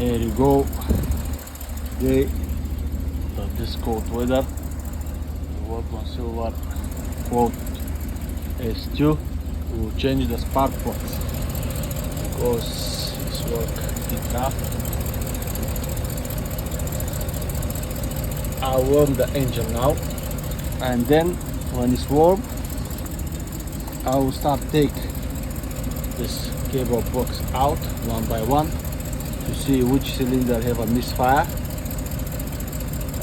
Here you go. Okay, so this cold weather, we work on silver quote S2 to change the spark plugs because it's work enough. I'll warm the engine now, and then when it's warm I will start take this cable box out one by one to see which cylinder have a misfire,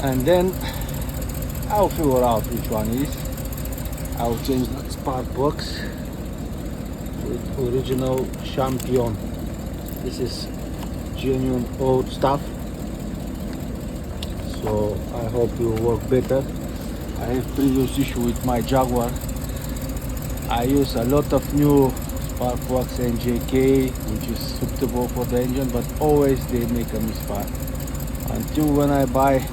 and then I'll figure out which one is. I'll change that spark box with original Champion. This is genuine old stuff, so I hope it will work better. I have previous issue with my Jaguar. I use a lot of new spark plugs NJK, which is suitable for the engine, but always they make a misfire. Until when I buy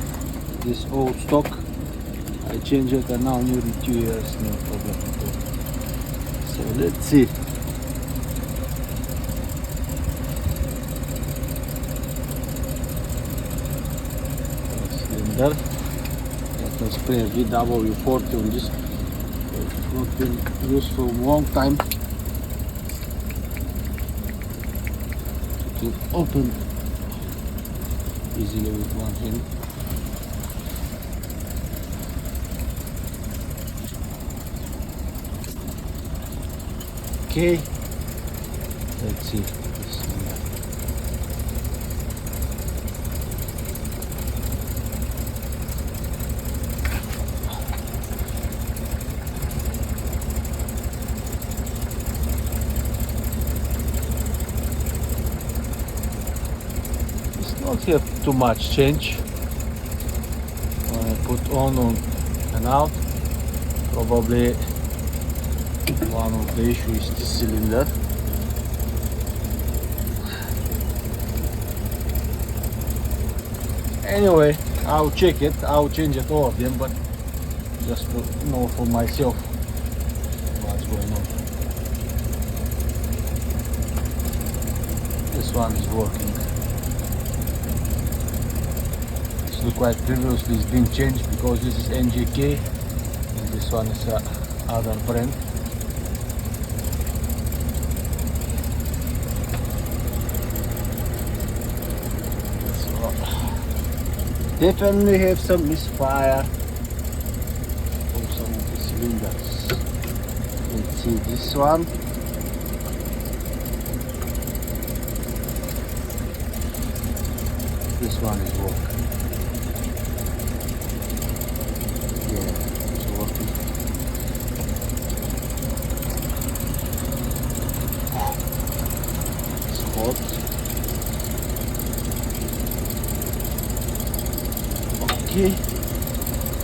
this old stock, I change it, and now nearly 2 years, no problem at all. So let's see. Cylinder. Let us spray VW40 on this. It's not been used for a long time. It will open easily with one hand. Okay, let's see. It's not have too much change. When I put on and out, probably one of the issues is this cylinder. Anyway, I'll check it. I'll change it, all of them, but just to know for myself what's going on. This one is working. This looks like previously it's been changed because this is NJK and this one is other brand. Definitely have some misfire from some of the cylinders. Let's see this one. This one is working. Yeah, it's working. It's hot. Okay,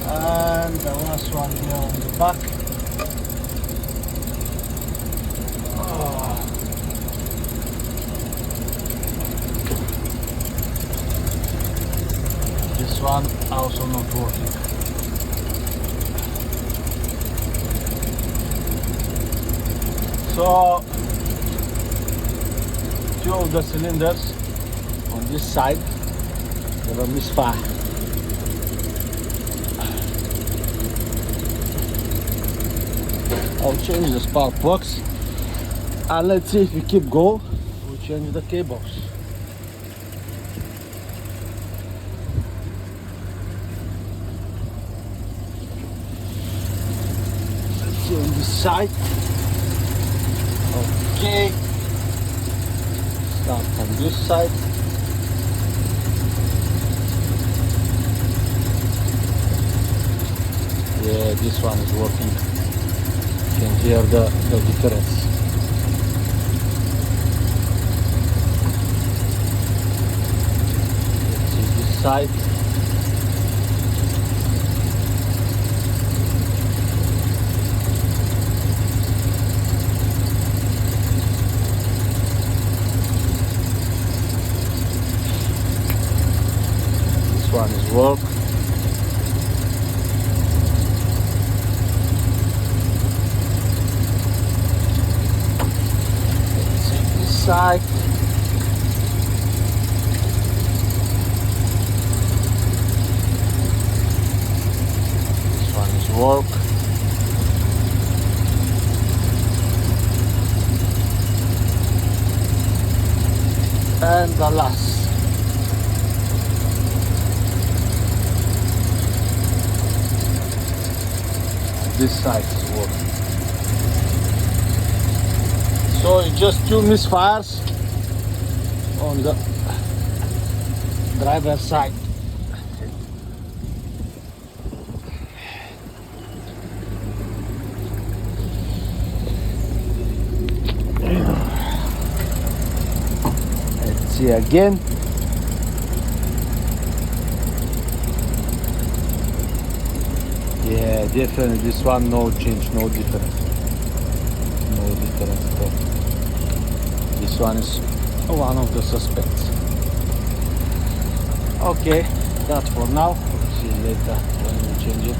and the last one here on the back. This one also not working. So 2 of the cylinders on this side have a misfire. I'll change the spark plugs, and let's see if we keep going. We'll change the cables. Let's see on this side. Okay. Start from this side. Yeah, this one is working. You can hear the difference. Let's see this side. This one is work. Side. work. And the last. This side is working. So it's just 2 misfires on the driver's side. Let's see again. Yeah, definitely this one no change, no difference. No difference at all. This one is one of the suspects. Okay, that's for now. We'll see you later when we change it.